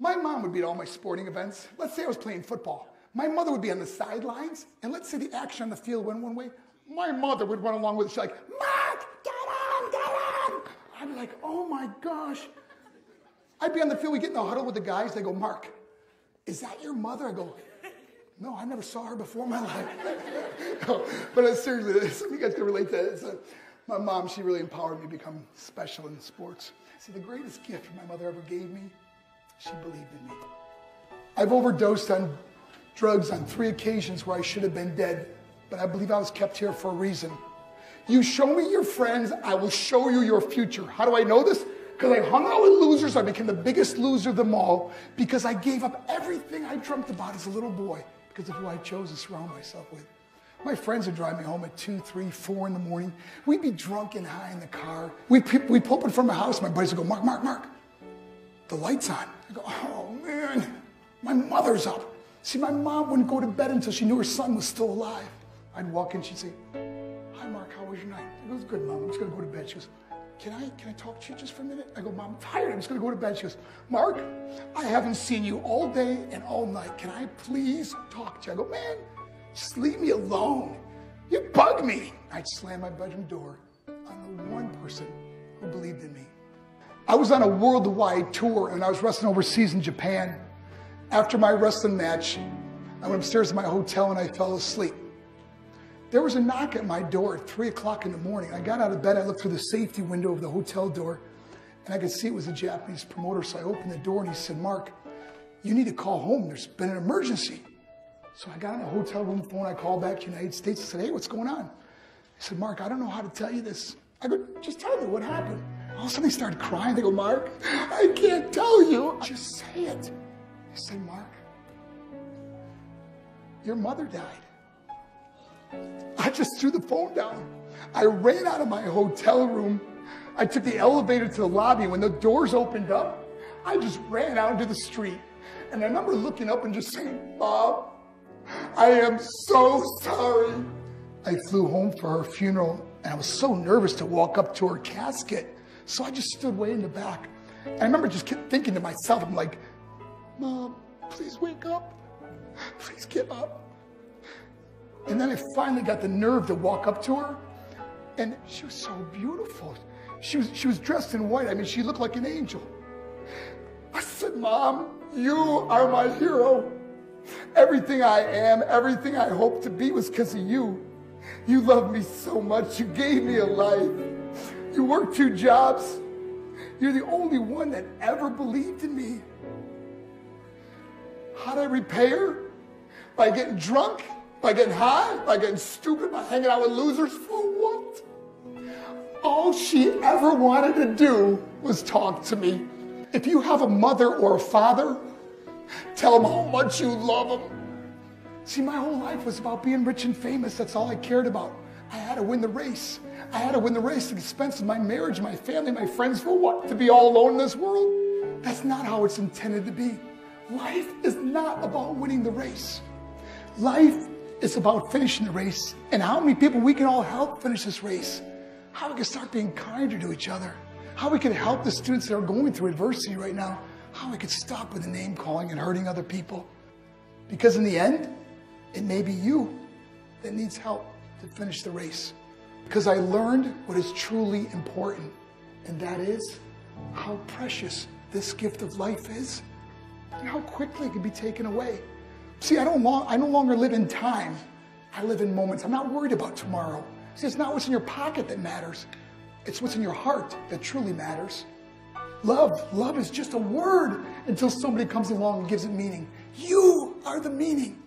My mom would be at all my sporting events. Let's say I was playing football. My mother would be on the sidelines, and let's say the action on the field went one way. My mother would run along with it. She's like, Mark, get on, get on. I'd be like, oh my gosh. I'd be on the field, we get in the huddle with the guys. They go, Mark, is that your mother? I go, no, I never saw her before in my life. No, but seriously, some of you guys can relate to that. My mom, she really empowered me to become special in sports. See, the greatest gift my mother ever gave me, she believed in me. I've overdosed on drugs on 3 occasions where I should have been dead, but I believe I was kept here for a reason. You show me your friends, I will show you your future. How do I know this? Because I hung out with losers. I became the biggest loser of them all because I gave up everything I dreamt about as a little boy because of who I chose to surround myself with. My friends would drive me home at 2, 3, 4 in the morning. We'd be drunk and high in the car. We'd pull up in front of my house. My buddies would go, Mark, Mark, Mark, the light's on. I go, oh man, my mother's up. See, my mom wouldn't go to bed until she knew her son was still alive. I'd walk in, she'd say, hi Mark, how was your night? I go, it's good, Mom, I'm just gonna go to bed. She goes, can I talk to you just for a minute? I go, Mom, I'm tired, I'm just gonna go to bed. She goes, Mark, I haven't seen you all day and all night. Can I please talk to you? I go, man, just leave me alone. You bug me. I'd slam my bedroom door on the one person who believed in me. I was on a worldwide tour and I was wrestling overseas in Japan. After my wrestling match, I went upstairs to my hotel and I fell asleep. There was a knock at my door at 3 o'clock in the morning. I got out of bed, I looked through the safety window of the hotel door, and I could see it was a Japanese promoter. So I opened the door and he said, Mark, you need to call home. There's been an emergency. So I got on the hotel room phone, I called back to the United States. I said, hey, what's going on? He said, Mark, I don't know how to tell you this. I go, just tell me what happened. All of a sudden they started crying. They go, Mark, I can't tell you. Just say it. He said, Mark, your mother died. I just threw the phone down. I ran out of my hotel room. I took the elevator to the lobby. When the doors opened up, I just ran out into the street. And I remember looking up and just saying, Mom, I am so sorry. I flew home for her funeral, and I was so nervous to walk up to her casket. So I just stood way in the back. I remember just kept thinking to myself, I'm like, Mom, please wake up. Please get up. And then I finally got the nerve to walk up to her, and she was so beautiful. She was dressed in white. I mean, she looked like an angel. I said, Mom, you are my hero. Everything I am, everything I hope to be was because of you. You loved me so much. You gave me a life. You worked 2 jobs. You're the only one that ever believed in me. How did I repay her? By getting drunk? By getting high? By getting stupid? By hanging out with losers? For what? All she ever wanted to do was talk to me. If you have a mother or a father, tell them how much you love them. See, my whole life was about being rich and famous. That's all I cared about. I had to win the race. I had to win the race at the expense of my marriage, my family, my friends. For what? To be all alone in this world? That's not how it's intended to be. Life is not about winning the race. Life is about finishing the race. And how many people we can all help finish this race. How we can start being kinder to each other. How we can help the students that are going through adversity right now. How we can stop with the name calling and hurting other people. Because in the end, it may be you that needs help to finish the race. Because I learned what is truly important. And that is how precious this gift of life is. And how quickly it can be taken away. See, I no longer live in time. I live in moments. I'm not worried about tomorrow. See, it's not what's in your pocket that matters. It's what's in your heart that truly matters. Love is just a word until somebody comes along and gives it meaning. You are the meaning.